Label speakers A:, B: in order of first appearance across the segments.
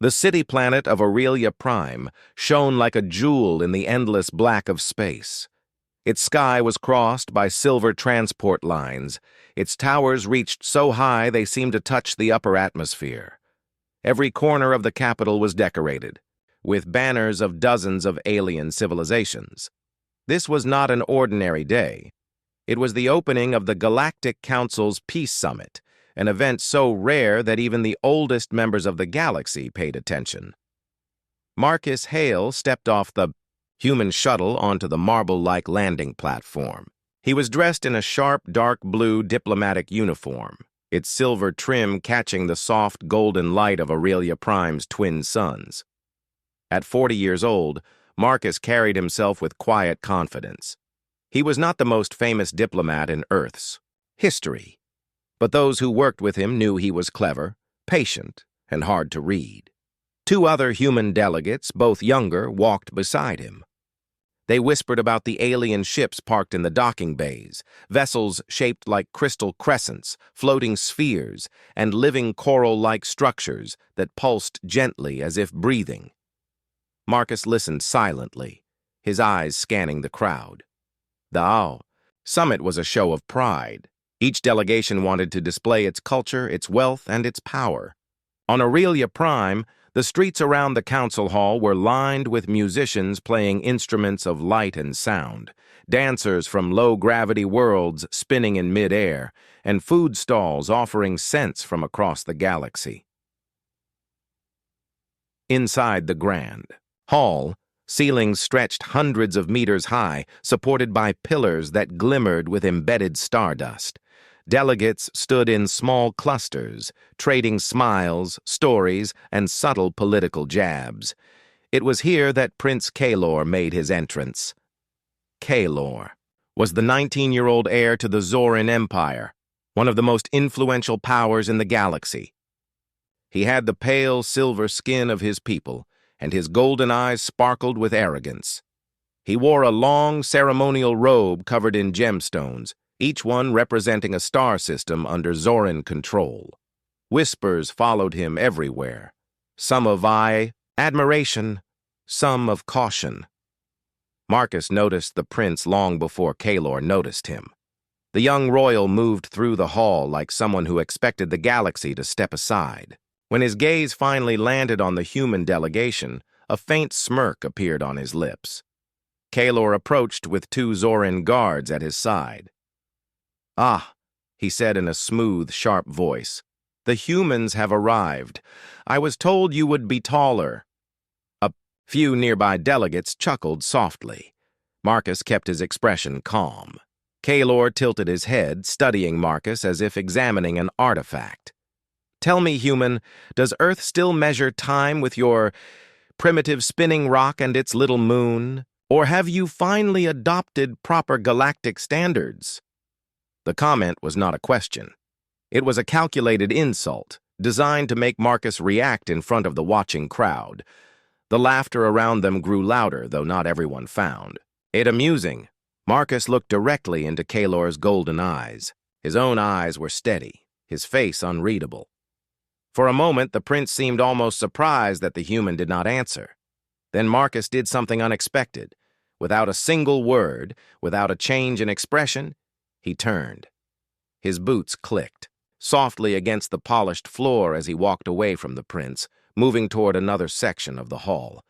A: The city planet of Aurelia Prime shone like a jewel in the endless black of space. Its sky was crossed by silver transport lines. Its towers reached so high they seemed to touch the upper atmosphere. Every corner of the capital was decorated, with banners of dozens of alien civilizations. This was not an ordinary day. It was the opening of the Galactic Council's Peace Summit, an event so rare that even the oldest members of the galaxy paid attention. Marcus Hale stepped off the human shuttle onto the marble-like landing platform. He was dressed in a sharp, dark blue diplomatic uniform, its silver trim catching the soft golden light of Aurelia Prime's twin suns. At 40 years old, Marcus carried himself with quiet confidence. He was not the most famous diplomat in Earth's history, but those who worked with him knew he was clever, patient, and hard to read. Two other human delegates, both younger, walked beside him. They whispered about the alien ships parked in the docking bays, vessels shaped like crystal crescents, floating spheres, and living coral-like structures that pulsed gently as if breathing. Marcus listened silently, his eyes scanning the crowd. The summit was a show of pride. Each delegation wanted to display its culture, its wealth, and its power. On Aurelia Prime, the streets around the council hall were lined with musicians playing instruments of light and sound, dancers from low-gravity worlds spinning in mid-air, and food stalls offering scents from across the galaxy. Inside the grand hall, ceilings stretched hundreds of meters high, supported by pillars that glimmered with embedded stardust. Delegates stood in small clusters, trading smiles, stories, and subtle political jabs. It was here that Prince Kaelor made his entrance. Kaelor was the 19-year-old heir to the Zoran Empire, one of the most influential powers in the galaxy. He had the pale silver skin of his people, and his golden eyes sparkled with arrogance. He wore a long ceremonial robe covered in gemstones, each one representing a star system under Zoran control. Whispers followed him everywhere, some of admiration, some of caution. Marcus noticed the prince long before Kaelor noticed him. The young royal moved through the hall like someone who expected the galaxy to step aside. When his gaze finally landed on the human delegation, a faint smirk appeared on his lips. Kaelor approached with two Zoran guards at his side. "Ah," he said in a smooth, sharp voice. "The humans have arrived. I was told you would be taller." A few nearby delegates chuckled softly. Marcus kept his expression calm. Kaelor tilted his head, studying Marcus as if examining an artifact. "Tell me, human, does Earth still measure time with your primitive spinning rock and its little moon? Or have you finally adopted proper galactic standards?" The comment was not a question. It was a calculated insult, designed to make Marcus react in front of the watching crowd. The laughter around them grew louder, though not everyone found it amusing. Marcus looked directly into Kaelor's golden eyes. His own eyes were steady, his face unreadable. For a moment, the prince seemed almost surprised that the human did not answer. Then Marcus did something unexpected. Without a single word, without a change in expression, he turned. His boots clicked softly against the polished floor as he walked away from the prince, moving toward another section of the hall.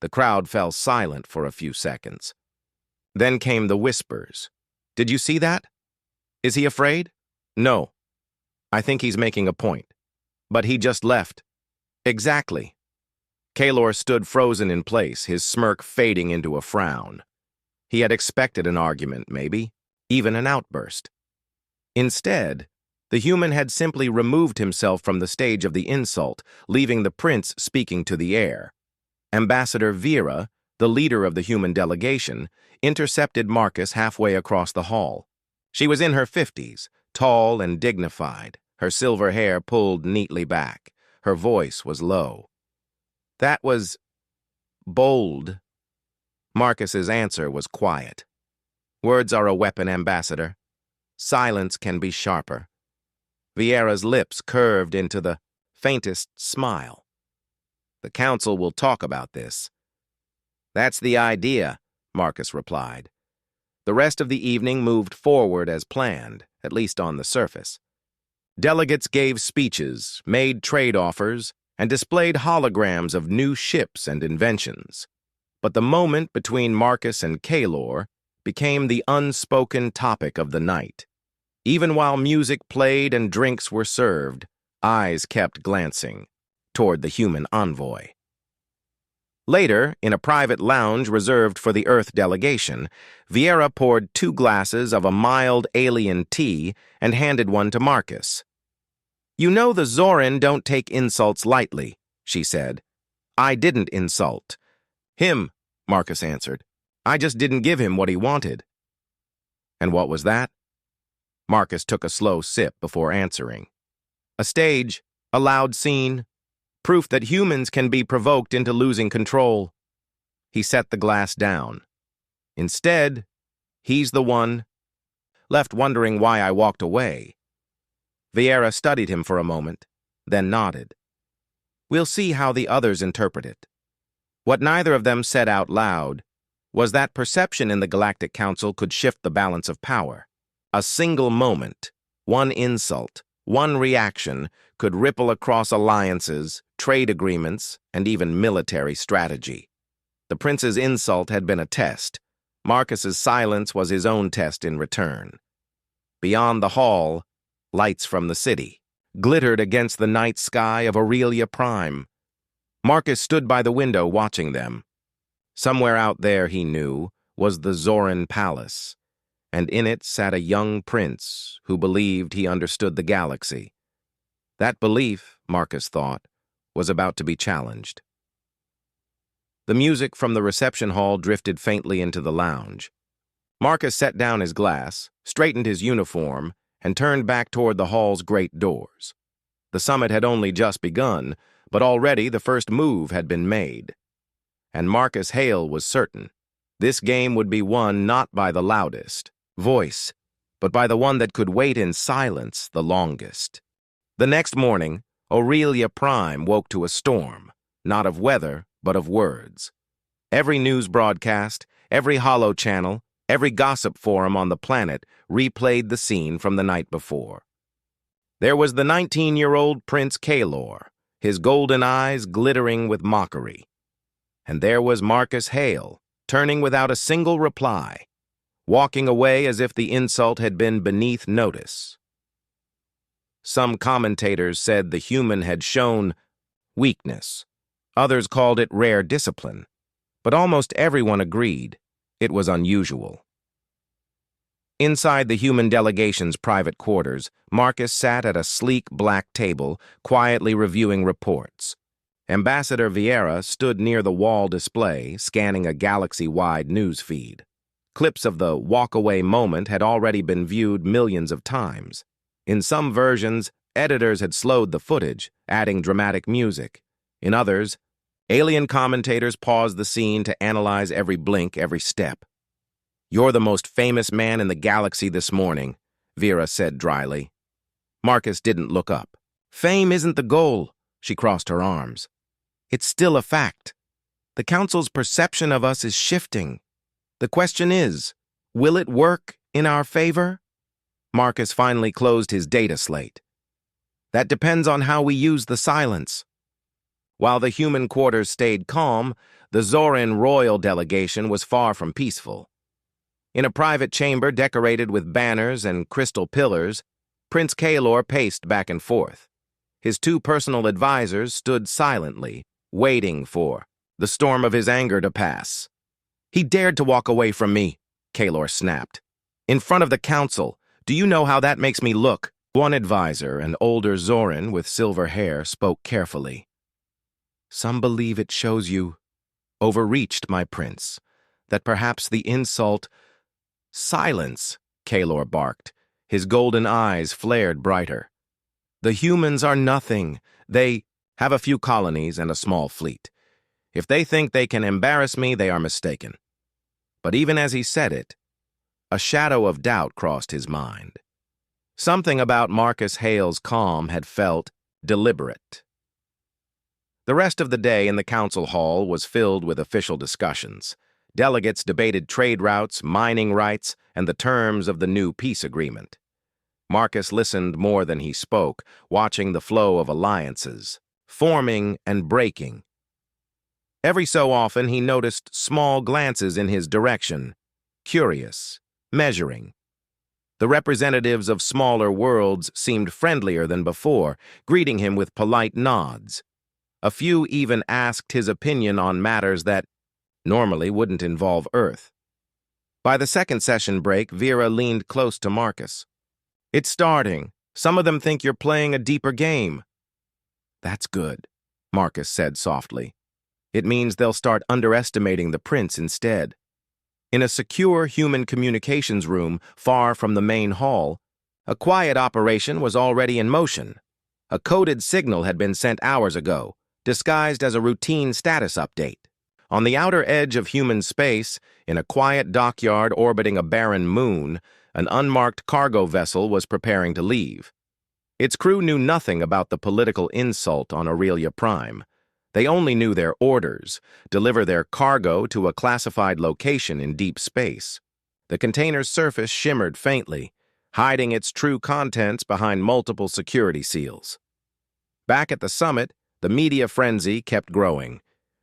A: The crowd fell silent for a few seconds. Then came the whispers. "Did you see that? Is he afraid?" "No. I think he's making a point. But he just left." "Exactly." Kaelor stood frozen in place, his smirk fading into a frown. He had expected an argument, maybe, even an outburst. Instead, the human had simply removed himself from the stage of the insult, leaving the prince speaking to the air. Ambassador Vera, the leader of the human delegation, intercepted Marcus halfway across the hall. She was in her 50s, tall and dignified, her silver hair pulled neatly back. Her voice was low. "That was bold." Marcus's answer was quiet. "Words are a weapon, Ambassador. Silence can be sharper." Vieira's lips curved into the faintest smile. The council will talk about this. That's the idea, Marcus replied. The rest of the evening moved forward as planned, at least on the surface. Delegates gave speeches, made trade offers, and displayed holograms of new ships and inventions. But the moment between Marcus and Kaelor became the unspoken topic of the night. Even while music played and drinks were served, eyes kept glancing toward the human envoy. Later, in a private lounge reserved for the Earth delegation, Vieira poured 2 glasses of a mild alien tea and handed one to Marcus. "You know the Zorin don't take insults lightly," she said. "I didn't insult him," Marcus answered. "I just didn't give him what he wanted." "And what was that?" Marcus took a slow sip before answering. "A stage, a loud scene, proof that humans can be provoked into losing control." He set the glass down. "Instead, he's the one." Left wondering why I walked away. Vieira studied him for a moment, then nodded. "We'll see how the others interpret it." What neither of them said out loud was that perception in the Galactic Council could shift the balance of power. A single moment, one insult, one reaction could ripple across alliances, trade agreements, and even military strategy. The prince's insult had been a test. Marcus's silence was his own test in return. Beyond the hall, lights from the city glittered against the night sky of Aurelia Prime. Marcus stood by the window watching them. Somewhere out there, he knew, was the Zorin Palace, and in it sat a young prince who believed he understood the galaxy. That belief, Marcus thought, was about to be challenged. The music from the reception hall drifted faintly into the lounge. Marcus set down his glass, straightened his uniform, and turned back toward the hall's great doors. The summit had only just begun, but already the first move had been made. And Marcus Hale was certain. This game would be won not by the loudest voice, but by the one that could wait in silence the longest. The next morning, Aurelia Prime woke to a storm, not of weather, but of words. Every news broadcast, every holo channel, every gossip forum on the planet replayed the scene from the night before. There was the 19-year-old Prince Kaelor, his golden eyes glittering with mockery. And there was Marcus Hale, turning without a single reply, walking away as if the insult had been beneath notice. Some commentators said the human had shown weakness. Others called it rare discipline. But almost everyone agreed it was unusual. Inside the human delegation's private quarters, Marcus sat at a sleek black table, quietly reviewing reports. Ambassador Vieira stood near the wall display, scanning a galaxy-wide news feed. Clips of the walk-away moment had already been viewed millions of times. In some versions, editors had slowed the footage, adding dramatic music. In others, alien commentators paused the scene to analyze every blink, every step. "You're the most famous man in the galaxy this morning," Vieira said dryly. Marcus didn't look up. "Fame isn't the goal," she crossed her arms. "It's still a fact. The Council's perception of us is shifting. The question is, will it work in our favor?" Marcus finally closed his data slate. "That depends on how we use the silence." While the human quarters stayed calm, the Zorin royal delegation was far from peaceful. In a private chamber decorated with banners and crystal pillars, Prince Kaelor paced back and forth. His 2 personal advisors stood silently, waiting for the storm of his anger to pass. "He dared to walk away from me," Kaelor snapped. "In front of the council. Do you know how that makes me look?" One advisor, an older Zorin with silver hair, spoke carefully. "Some believe it shows you overreached, my prince, that perhaps the insult—" "Silence," Kaelor barked. His golden eyes flared brighter. "The humans are nothing. They have a few colonies and a small fleet. If they think they can embarrass me, they are mistaken." But even as he said it, a shadow of doubt crossed his mind. Something about Marcus Hale's calm had felt deliberate. The rest of the day in the council hall was filled with official discussions. Delegates debated trade routes, mining rights, and the terms of the new peace agreement. Marcus listened more than he spoke, watching the flow of alliances, forming and breaking. Every so often he noticed small glances in his direction, curious, measuring. The representatives of smaller worlds seemed friendlier than before, greeting him with polite nods. A few even asked his opinion on matters that normally wouldn't involve Earth. By the second session break, Vera leaned close to Marcus. "It's starting. Some of them think you're playing a deeper game." "That's good," Marcus said softly. "It means they'll start underestimating the prince instead." In a secure human communications room far from the main hall, a quiet operation was already in motion. A coded signal had been sent hours ago, disguised as a routine status update. On the outer edge of human space, in a quiet dockyard orbiting a barren moon, an unmarked cargo vessel was preparing to leave. Its crew knew nothing about the political insult on Aurelia Prime. They only knew their orders: deliver their cargo to a classified location in deep space. The container's surface shimmered faintly, hiding its true contents behind multiple security seals. Back at the summit, the media frenzy kept growing.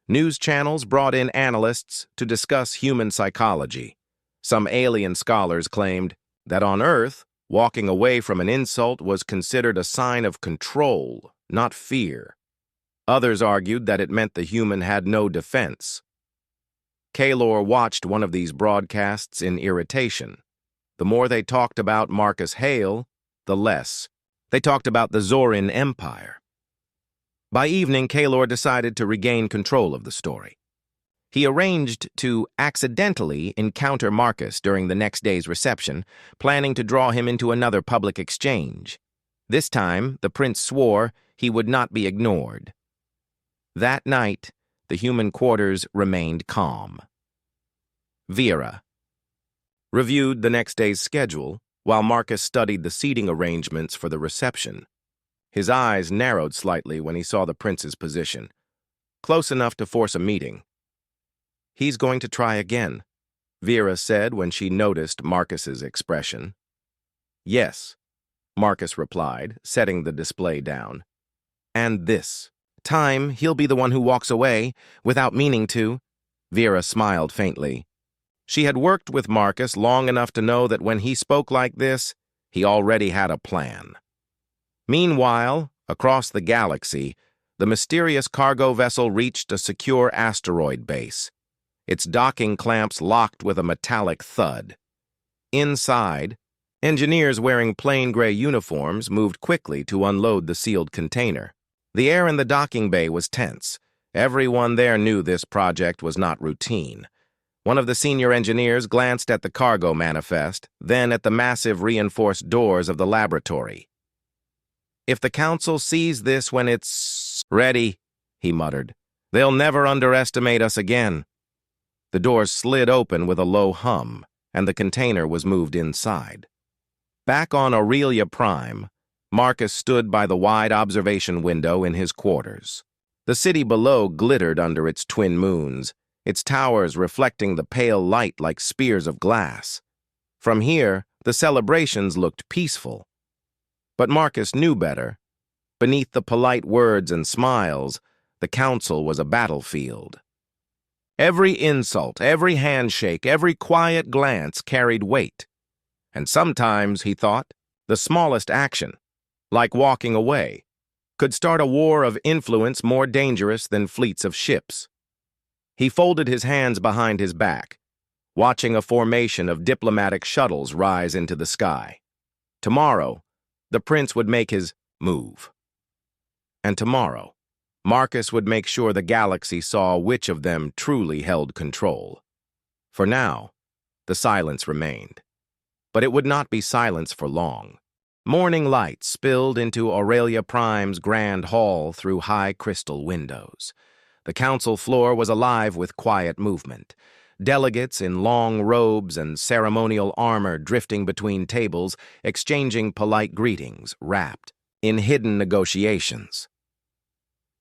A: News channels brought in analysts to discuss human psychology. Some alien scholars claimed that on Earth, walking away from an insult was considered a sign of control, not fear. Others argued that it meant the human had no defense. Kaylor watched one of these broadcasts in irritation. The more they talked about Marcus Hale, the less. They talked about the Zorin Empire. By evening, Kaylor decided to regain control of the story. He arranged to accidentally encounter Marcus during the next day's reception, planning to draw him into another public exchange. This time, the prince swore he would not be ignored. That night, the human quarters remained calm. Vera reviewed the next day's schedule while Marcus studied the seating arrangements for the reception. His eyes narrowed slightly when he saw the prince's position, close enough to force a meeting. "He's going to try again," Vera said when she noticed Marcus's expression. "Yes," Marcus replied, setting the display down. "And this time, he'll be the one who walks away, without meaning to." Vera smiled faintly. She had worked with Marcus long enough to know that when he spoke like this, he already had a plan. Meanwhile, across the galaxy, the mysterious cargo vessel reached a secure asteroid base. Its docking clamps locked with a metallic thud. Inside, engineers wearing plain gray uniforms moved quickly to unload the sealed container. The air in the docking bay was tense. Everyone there knew this project was not routine. One of the senior engineers glanced at the cargo manifest, then at the massive reinforced doors of the laboratory. "If the council sees this when it's ready," he muttered, "they'll never underestimate us again." The doors slid open with a low hum, and the container was moved inside. Back on Aurelia Prime, Marcus stood by the wide observation window in his quarters. The city below glittered under its twin moons, its towers reflecting the pale light like spears of glass. From here, the celebrations looked peaceful. But Marcus knew better. Beneath the polite words and smiles, the council was a battlefield. Every insult, every handshake, every quiet glance carried weight. And sometimes, he thought, the smallest action, like walking away, could start a war of influence more dangerous than fleets of ships. He folded his hands behind his back, watching a formation of diplomatic shuttles rise into the sky. Tomorrow, the prince would make his move. And tomorrow, Marcus would make sure the galaxy saw which of them truly held control. For now, the silence remained. But it would not be silence for long. Morning light spilled into Aurelia Prime's grand hall through high crystal windows. The council floor was alive with quiet movement. Delegates in long robes and ceremonial armor drifting between tables, exchanging polite greetings, wrapped in hidden negotiations.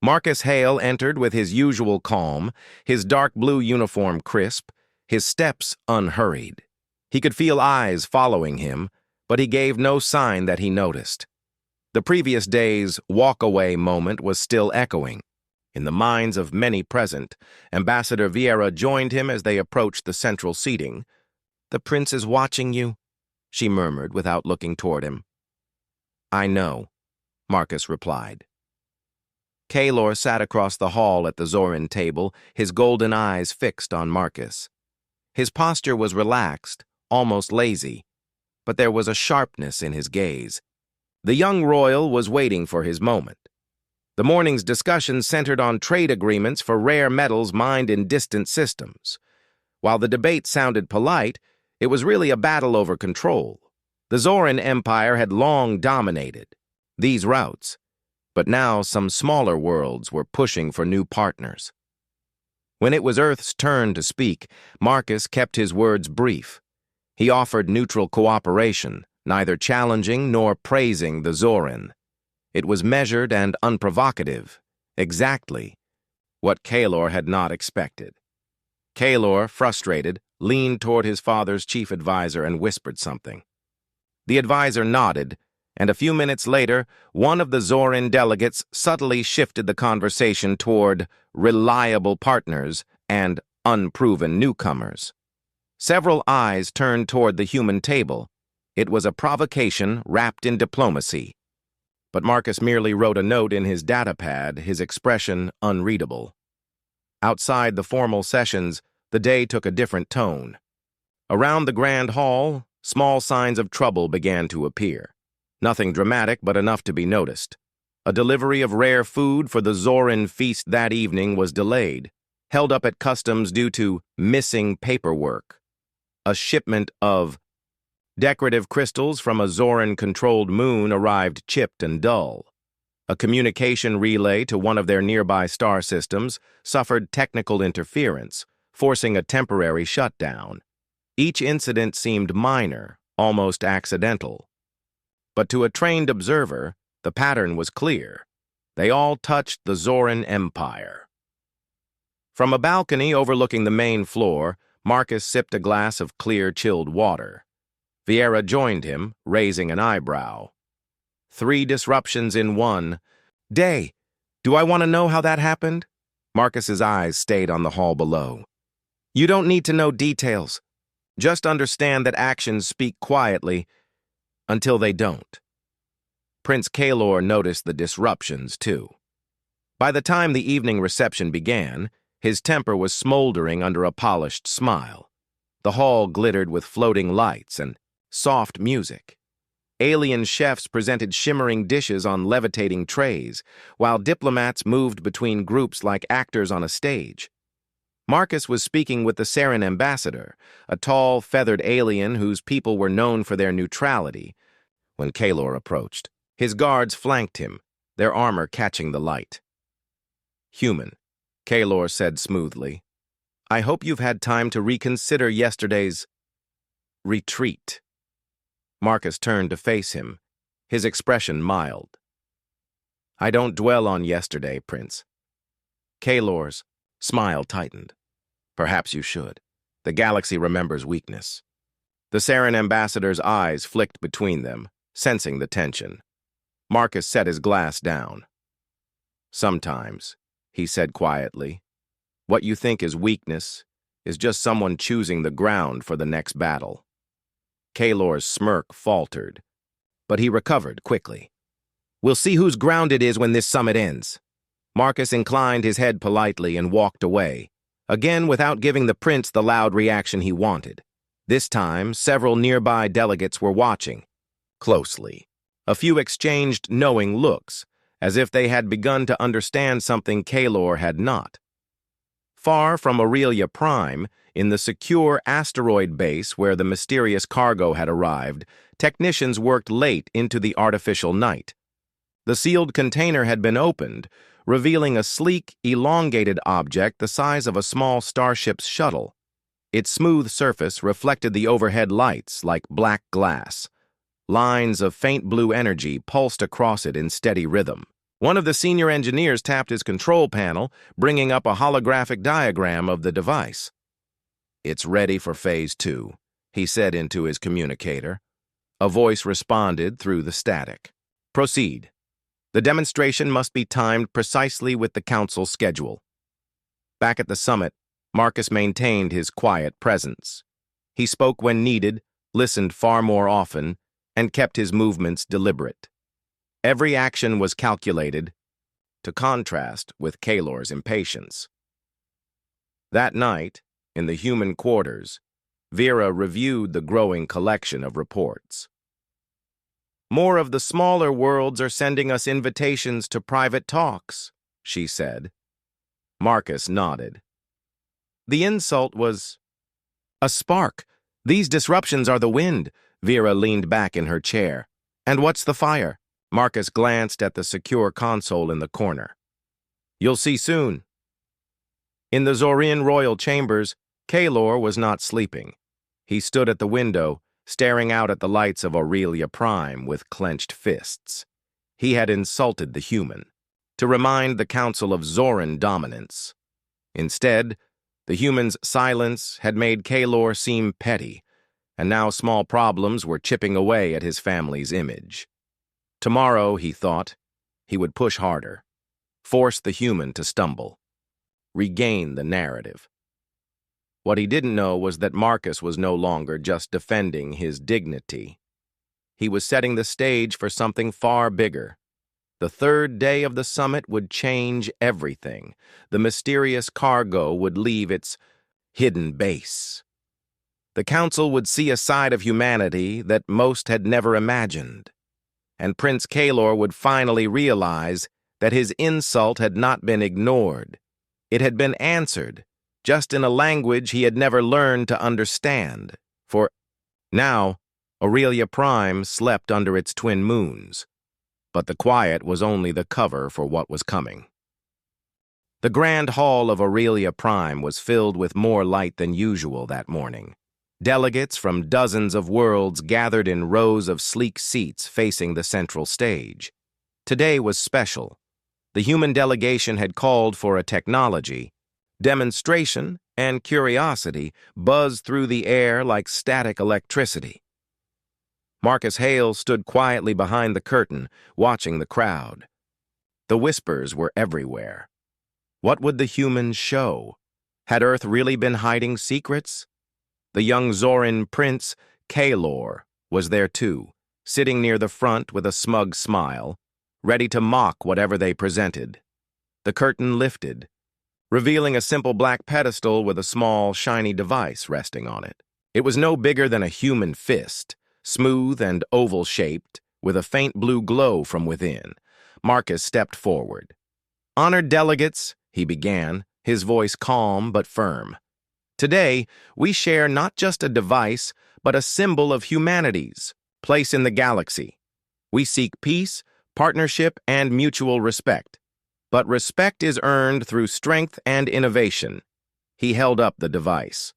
A: Marcus Hale entered with his usual calm, his dark blue uniform crisp, his steps unhurried. He could feel eyes following him, but he gave no sign that he noticed. The previous day's walk-away moment was still echoing. In the minds of many present, Ambassador Vieira joined him as they approached the central seating. "The prince is watching you," she murmured without looking toward him. "I know," Marcus replied. Kaelor sat across the hall at the Zoran table, his golden eyes fixed on Marcus. His posture was relaxed, almost lazy, but there was a sharpness in his gaze. The young royal was waiting for his moment. The morning's discussion centered on trade agreements for rare metals mined in distant systems. While the debate sounded polite, it was really a battle over control. The Zoran Empire had long dominated these routes, but now some smaller worlds were pushing for new partners. When it was Earth's turn to speak, Marcus kept his words brief. He offered neutral cooperation, neither challenging nor praising the Zoran. It was measured and unprovocative, exactly what Kaelor had not expected. Kaelor, frustrated, leaned toward his father's chief advisor and whispered something. The advisor nodded, and a few minutes later, one of the Zoran delegates subtly shifted the conversation toward reliable partners and unproven newcomers. Several eyes turned toward the human table. It was a provocation wrapped in diplomacy. But Marcus merely wrote a note in his datapad, his expression unreadable. Outside the formal sessions, the day took a different tone. Around the grand hall, small signs of trouble began to appear. Nothing dramatic, but enough to be noticed. A delivery of rare food for the Zoran feast that evening was delayed, held up at customs due to missing paperwork. A shipment of decorative crystals from a Zoran-controlled moon arrived chipped and dull. A communication relay to one of their nearby star systems suffered technical interference, forcing a temporary shutdown. Each incident seemed minor, almost accidental. But to a trained observer, the pattern was clear. They all touched the Zoran Empire. From a balcony overlooking the main floor, Marcus sipped a glass of clear, chilled water. Vieira joined him, raising an eyebrow. 3 disruptions in one day. Do I want to know how that happened? Marcus's eyes stayed on the hall below. You don't need to know details. Just understand that actions speak quietly until they don't. Prince Kaelor noticed the disruptions, too. By the time the evening reception began, his temper was smoldering under a polished smile. The hall glittered with floating lights and soft music. Alien chefs presented shimmering dishes on levitating trays, while diplomats moved between groups like actors on a stage. Marcus was speaking with the Sarin ambassador, a tall, feathered alien whose people were known for their neutrality, when Kaelor approached. His guards flanked him, their armor catching the light. Human, Kaelor said smoothly. I hope you've had time to reconsider yesterday's retreat. Marcus turned to face him, his expression mild. I don't dwell on yesterday, Prince. Kaelor's smile tightened. Perhaps you should. The galaxy remembers weakness. The Sarin ambassador's eyes flicked between them, sensing the tension. Marcus set his glass down. Sometimes, he said quietly, what you think is weakness is just someone choosing the ground for the next battle. Kaelor's smirk faltered, but he recovered quickly. We'll see whose ground it is when this summit ends. Marcus inclined his head politely and walked away, again without giving the prince the loud reaction he wanted. This time, several nearby delegates were watching closely. A few exchanged knowing looks, as if they had begun to understand something Kaelor had not. Far from Aurelia Prime, in the secure asteroid base where the mysterious cargo had arrived, technicians worked late into the artificial night. The sealed container had been opened, revealing a sleek, elongated object the size of a small starship's shuttle. Its smooth surface reflected the overhead lights like black glass. Lines of faint blue energy pulsed across it in steady rhythm. One of the senior engineers tapped his control panel, bringing up a holographic diagram of the device. "It's ready for Phase 2, he said into his communicator. A voice responded through the static. "Proceed. The demonstration must be timed precisely with the Council's schedule." Back at the summit, Marcus maintained his quiet presence. He spoke when needed, listened far more often, and kept his movements deliberate. Every action was calculated, to contrast with Kalor's impatience. That night, in the human quarters, Vera reviewed the growing collection of reports. "More of the smaller worlds are sending us invitations to private talks," she said. Marcus nodded. The insult was a spark. "These disruptions are the wind." Vera leaned back in her chair. "And what's the fire?" Marcus glanced at the secure console in the corner. "You'll see soon." In the Zorian royal chambers, Kalor was not sleeping. He stood at the window, staring out at the lights of Aurelia Prime with clenched fists. He had insulted the human, to remind the Council of Zoran dominance. Instead, the human's silence had made Kalor seem petty, and now small problems were chipping away at his family's image. Tomorrow, he thought, he would push harder, force the human to stumble, regain the narrative. What he didn't know was that Marcus was no longer just defending his dignity. He was setting the stage for something far bigger. The third day of the summit would change everything. The mysterious cargo would leave its hidden base. The Council would see a side of humanity that most had never imagined. And Prince Kalor would finally realize that his insult had not been ignored. It had been answered, just in a language he had never learned to understand. For now, Aurelia Prime slept under its twin moons. But the quiet was only the cover for what was coming. The grand hall of Aurelia Prime was filled with more light than usual that morning. Delegates from dozens of worlds gathered in rows of sleek seats facing the central stage. Today was special. The human delegation had called for a technology. Demonstration and curiosity buzzed through the air like static electricity. Marcus Hale stood quietly behind the curtain, watching the crowd. The whispers were everywhere. What would the humans show? Had Earth really been hiding secrets? The young Zoran prince, Kalor, was there too, sitting near the front with a smug smile, ready to mock whatever they presented. The curtain lifted, revealing a simple black pedestal with a small, shiny device resting on it. It was no bigger than a human fist, smooth and oval-shaped, with a faint blue glow from within. Marcus stepped forward. "Honored delegates," he began, his voice calm but firm. "Today, we share not just a device, but a symbol of humanity's place in the galaxy. We seek peace, partnership, and mutual respect. But respect is earned through strength and innovation." He held up the device.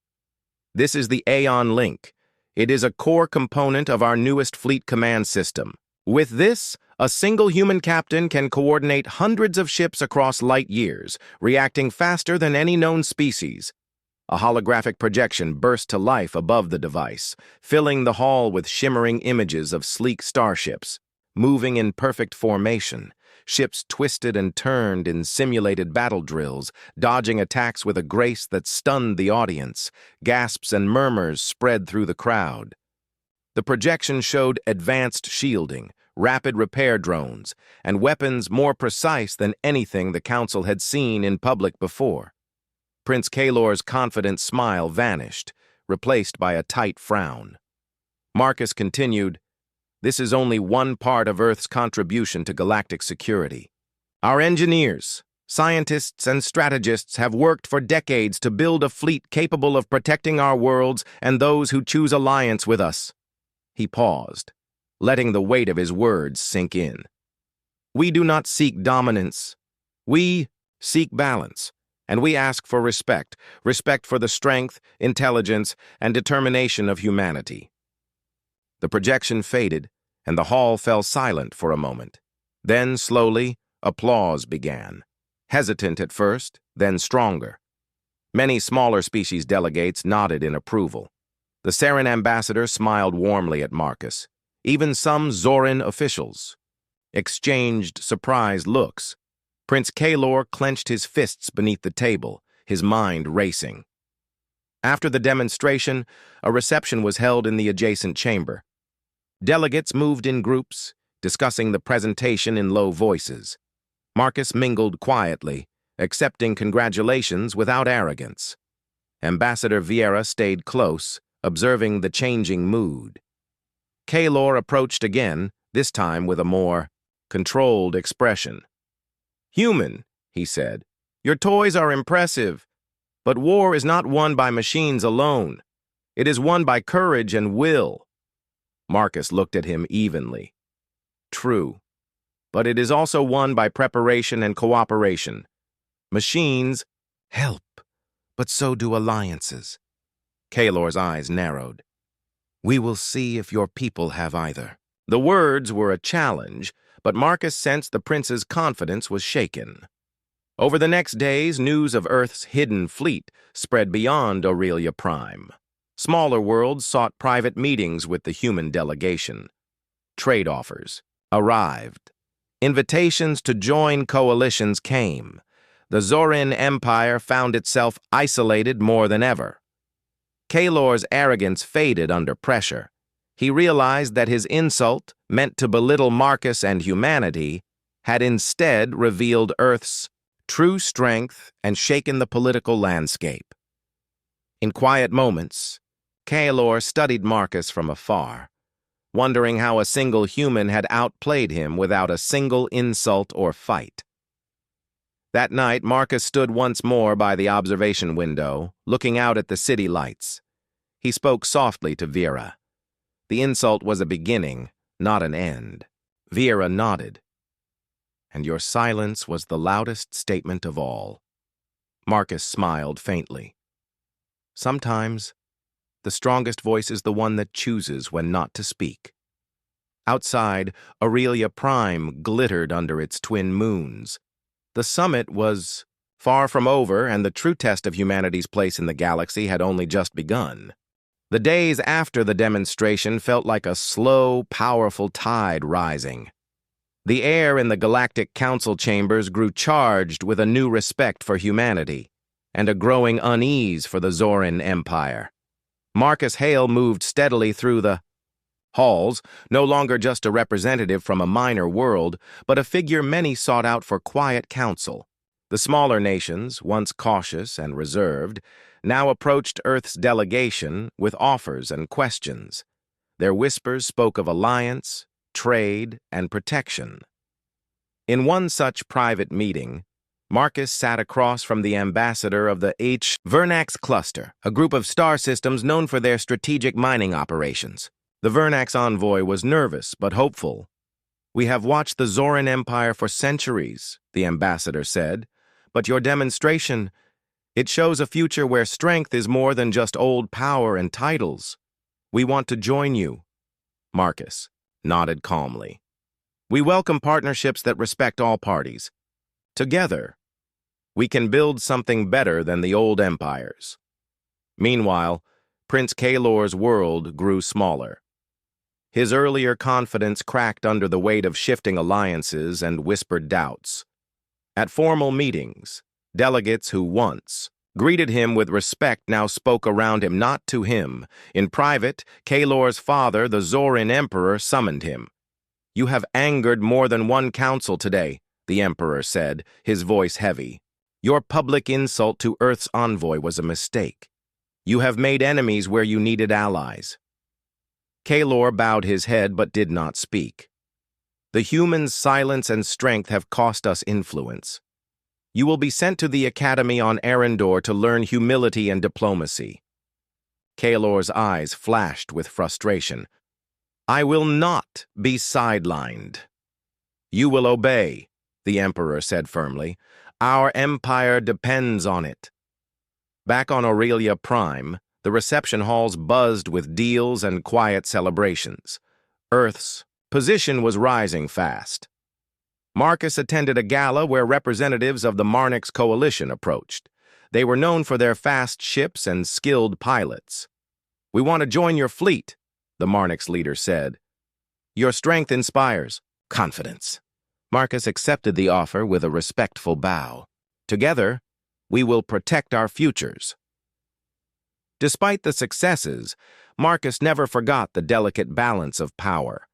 A: "This is the Aeon Link. It is a core component of our newest fleet command system. With this, a single human captain can coordinate hundreds of ships across light years, reacting faster than any known species." A holographic projection burst to life above the device, filling the hall with shimmering images of sleek starships, moving in perfect formation. Ships twisted and turned in simulated battle drills, dodging attacks with a grace that stunned the audience. Gasps and murmurs spread through the crowd. The projection showed advanced shielding, rapid repair drones, and weapons more precise than anything the Council had seen in public before. Prince Kalor's confident smile vanished, replaced by a tight frown. Marcus continued, "This is only one part of Earth's contribution to galactic security. Our engineers, scientists, and strategists have worked for decades to build a fleet capable of protecting our worlds and those who choose alliance with us." He paused, letting the weight of his words sink in. "We do not seek dominance. We seek balance. And we ask for respect for the strength, intelligence, and determination of humanity." The projection faded, and the hall fell silent for a moment. Then, slowly, applause began. Hesitant at first, then stronger. Many smaller species delegates nodded in approval. The Sarin ambassador smiled warmly at Marcus. Even some Zorin officials exchanged surprised looks. Prince Kalor clenched his fists beneath the table, his mind racing. After the demonstration, a reception was held in the adjacent chamber. Delegates moved in groups, discussing the presentation in low voices. Marcus mingled quietly, accepting congratulations without arrogance. Ambassador Vieira stayed close, observing the changing mood. Kalor approached again, this time with a more controlled expression. "Human," he said, "your toys are impressive, but war is not won by machines alone. It is won by courage and will." Marcus looked at him evenly. "True, but it is also won by preparation and cooperation. Machines help, but so do alliances." Kalor's eyes narrowed. "We will see if your people have either." The words were a challenge, but Marcus sensed the prince's confidence was shaken. Over the next days, news of Earth's hidden fleet spread beyond Aurelia Prime. Smaller worlds sought private meetings with the human delegation. Trade offers arrived. Invitations to join coalitions came. The Zorin Empire found itself isolated more than ever. Kalor's arrogance faded under pressure. He realized that his insult, meant to belittle Marcus and humanity, had instead revealed Earth's true strength and shaken the political landscape. In quiet moments, Kalor studied Marcus from afar, wondering how a single human had outplayed him without a single insult or fight. That night, Marcus stood once more by the observation window, looking out at the city lights. He spoke softly to Vieira. The insult was a beginning, not an end. Vieira nodded. "And your silence was the loudest statement of all." Marcus smiled faintly. "Sometimes, the strongest voice is the one that chooses when not to speak." Outside, Aurelia Prime glittered under its twin moons. The summit was far from over, and the true test of humanity's place in the galaxy had only just begun. The days after the demonstration felt like a slow, powerful tide rising. The air in the Galactic Council chambers grew charged with a new respect for humanity and a growing unease for the Zorin Empire. Marcus Hale moved steadily through the halls, no longer just a representative from a minor world, but a figure many sought out for quiet counsel. The smaller nations, once cautious and reserved, now approached Earth's delegation with offers and questions. Their whispers spoke of alliance, trade, and protection. In one such private meeting, Marcus sat across from the ambassador of the Vernax cluster, a group of star systems known for their strategic mining operations. The Vernax envoy was nervous but hopeful. "We have watched the Zorin Empire for centuries," the ambassador said, "but your demonstration, it shows a future where strength is more than just old power and titles. We want to join you." Marcus nodded calmly. "We welcome partnerships that respect all parties. Together, we can build something better than the old empires." Meanwhile, Prince Kalor's world grew smaller. His earlier confidence cracked under the weight of shifting alliances and whispered doubts. At formal meetings, delegates who once greeted him with respect now spoke around him, not to him. In private, Kalor's father, the Zorin Emperor, summoned him. "You have angered more than one council today," the Emperor said, his voice heavy. "Your public insult to Earth's envoy was a mistake. You have made enemies where you needed allies." Kalor bowed his head but did not speak. "The human's silence and strength have cost us influence. You will be sent to the Academy on Arendor to learn humility and diplomacy." Kalor's eyes flashed with frustration. "I will not be sidelined." "You will obey," the Emperor said firmly. "Our empire depends on it." Back on Aurelia Prime, the reception halls buzzed with deals and quiet celebrations. Earth's position was rising fast. Marcus attended a gala where representatives of the Marnix coalition approached. They were known for their fast ships and skilled pilots. "We want to join your fleet," the Marnix leader said. "Your strength inspires confidence." Marcus accepted the offer with a respectful bow. "Together, we will protect our futures." Despite the successes, Marcus never forgot the delicate balance of power.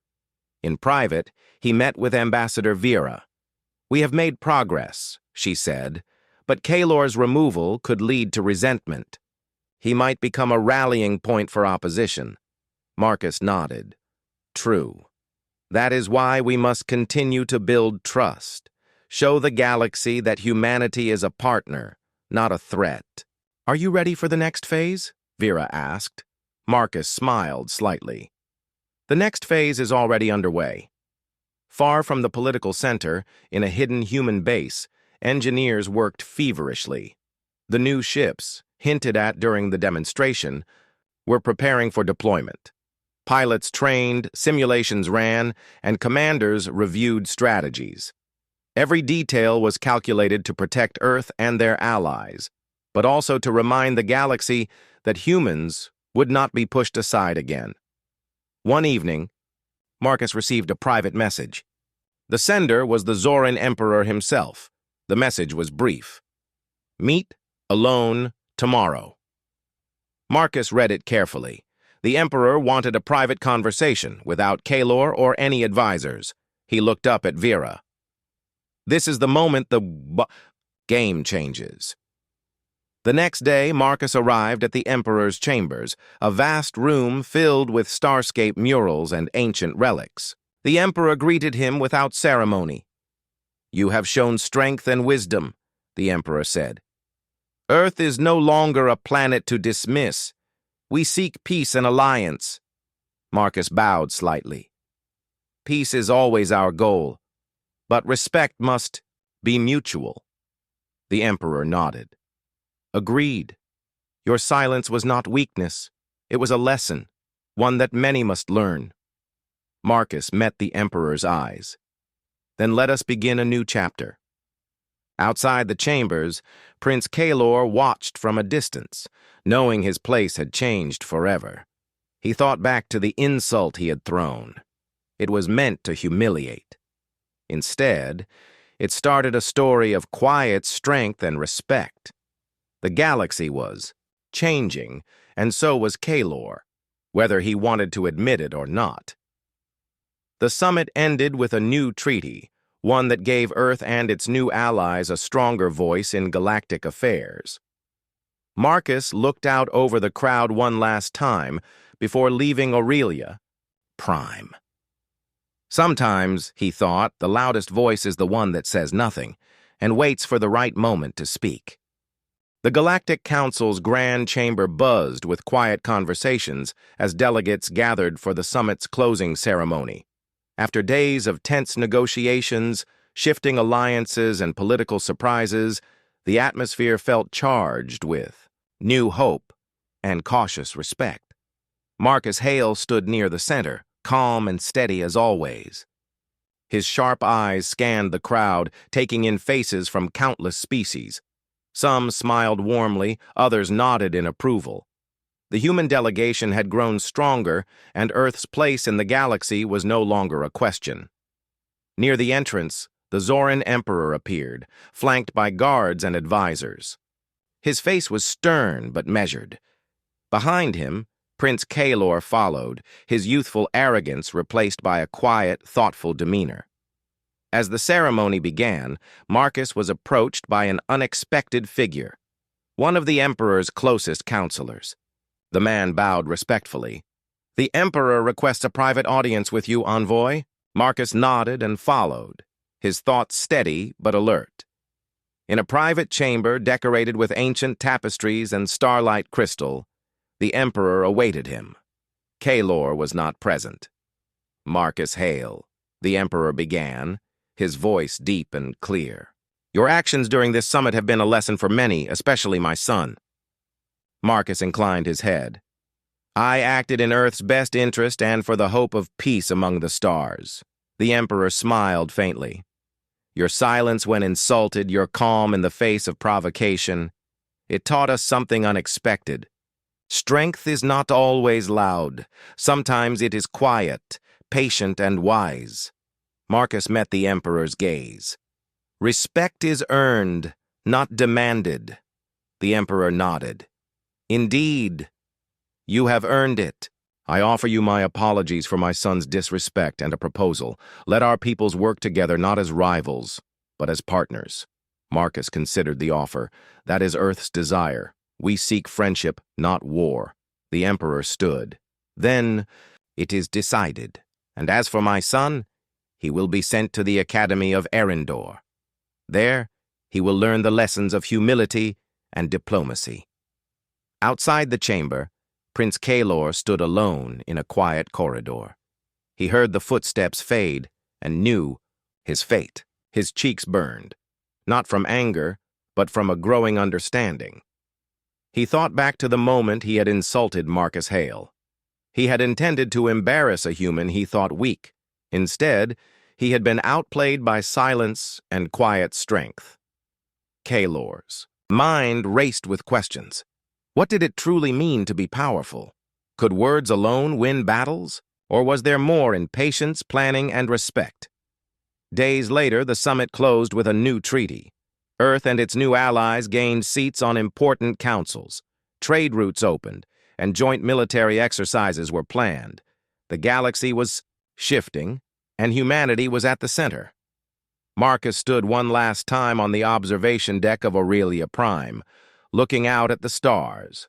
A: In private, he met with Ambassador Vera. "We have made progress," she said, "but Kaelor's removal could lead to resentment. He might become a rallying point for opposition." Marcus nodded. "True. That is why we must continue to build trust. Show the galaxy that humanity is a partner, not a threat." "Are you ready for the next phase?" Vera asked. Marcus smiled slightly. "The next phase is already underway." Far from the political center, in a hidden human base, engineers worked feverishly. The new ships, hinted at during the demonstration, were preparing for deployment. Pilots trained, simulations ran, and commanders reviewed strategies. Every detail was calculated to protect Earth and their allies, but also to remind the galaxy that humans would not be pushed aside again. One evening, Marcus received a private message. The sender was the Zoran Emperor himself. The message was brief. "Meet alone tomorrow." Marcus read it carefully. The Emperor wanted a private conversation without Kaelor or any advisors. He looked up at Vera. "This is the moment the game changes." The next day, Marcus arrived at the Emperor's chambers, a vast room filled with starscape murals and ancient relics. The Emperor greeted him without ceremony. "You have shown strength and wisdom," the Emperor said. "Earth is no longer a planet to dismiss. We seek peace and alliance." Marcus bowed slightly. "Peace is always our goal, but respect must be mutual." The Emperor nodded. "Agreed. Your silence was not weakness. It was a lesson, one that many must learn." Marcus met the Emperor's eyes. "Then let us begin a new chapter." Outside the chambers, Prince Kaelor watched from a distance, knowing his place had changed forever. He thought back to the insult he had thrown. It was meant to humiliate. Instead, it started a story of quiet strength and respect. The galaxy was changing, and so was Kaelor, whether he wanted to admit it or not. The summit ended with a new treaty, one that gave Earth and its new allies a stronger voice in galactic affairs. Marcus looked out over the crowd one last time before leaving Aurelia, Prime. Sometimes, he thought, the loudest voice is the one that says nothing and waits for the right moment to speak. The Galactic Council's grand chamber buzzed with quiet conversations as delegates gathered for the summit's closing ceremony. After days of tense negotiations, shifting alliances, and political surprises, the atmosphere felt charged with new hope and cautious respect. Marcus Hale stood near the center, calm and steady as always. His sharp eyes scanned the crowd, taking in faces from countless species. Some smiled warmly, others nodded in approval. The human delegation had grown stronger, and Earth's place in the galaxy was no longer a question. Near the entrance, the Zoran Emperor appeared, flanked by guards and advisors. His face was stern but measured. Behind him, Prince Kaelor followed, his youthful arrogance replaced by a quiet, thoughtful demeanor. As the ceremony began, Marcus was approached by an unexpected figure, one of the Emperor's closest counselors. The man bowed respectfully. "The Emperor requests a private audience with you, envoy." Marcus nodded and followed, his thoughts steady but alert. In a private chamber decorated with ancient tapestries and starlight crystal, the Emperor awaited him. Kaelor was not present. "Marcus Hale," the Emperor began, his voice deep and clear. "Your actions during this summit have been a lesson for many, especially my son." Marcus inclined his head. "I acted in Earth's best interest and for the hope of peace among the stars." The Emperor smiled faintly. Your silence when insulted, your calm in the face of provocation. It taught us something unexpected. Strength is not always loud. Sometimes it is quiet, patient, and wise. Marcus met the Emperor's gaze. Respect is earned, not demanded. The Emperor nodded. Indeed, you have earned it. I offer you my apologies for my son's disrespect and a proposal. Let our peoples work together not as rivals, but as partners. Marcus considered the offer. That is Earth's desire. We seek friendship, not war. The Emperor stood. Then, it is decided. And as for my son, he will be sent to the Academy of Arendor. There, he will learn the lessons of humility and diplomacy. Outside the chamber, Prince Kalor stood alone in a quiet corridor. He heard the footsteps fade and knew his fate. His cheeks burned, not from anger, but from a growing understanding. He thought back to the moment he had insulted Marcus Hale. He had intended to embarrass a human he thought weak. Instead, he had been outplayed by silence and quiet strength. Kalor's mind raced with questions. What did it truly mean to be powerful? Could words alone win battles? Or was there more in patience, planning, and respect? Days later, the summit closed with a new treaty. Earth and its new allies gained seats on important councils. Trade routes opened, and joint military exercises were planned. The galaxy was shifting, and humanity was at the center. Marcus stood one last time on the observation deck of Aurelia Prime, looking out at the stars.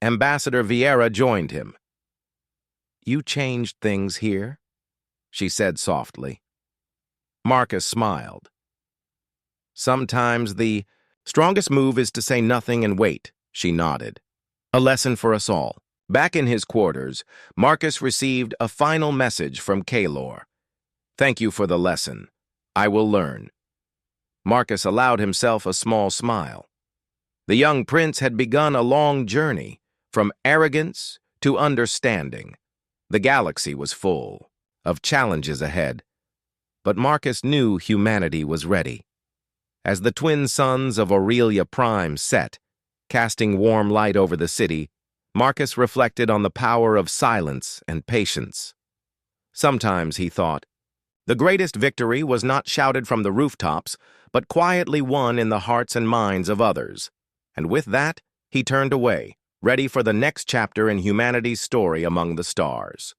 A: Ambassador Vieira joined him. "You changed things here," she said softly. Marcus smiled. "Sometimes the strongest move is to say nothing and wait," she nodded. A lesson for us all. Back in his quarters, Marcus received a final message from Kalor. "Thank you for the lesson. I will learn." Marcus allowed himself a small smile. The young prince had begun a long journey, from arrogance to understanding. The galaxy was full of challenges ahead, but Marcus knew humanity was ready. As the twin suns of Aurelia Prime set, casting warm light over the city, Marcus reflected on the power of silence and patience. Sometimes, he thought, the greatest victory was not shouted from the rooftops, but quietly won in the hearts and minds of others. And with that, he turned away, ready for the next chapter in humanity's story among the stars.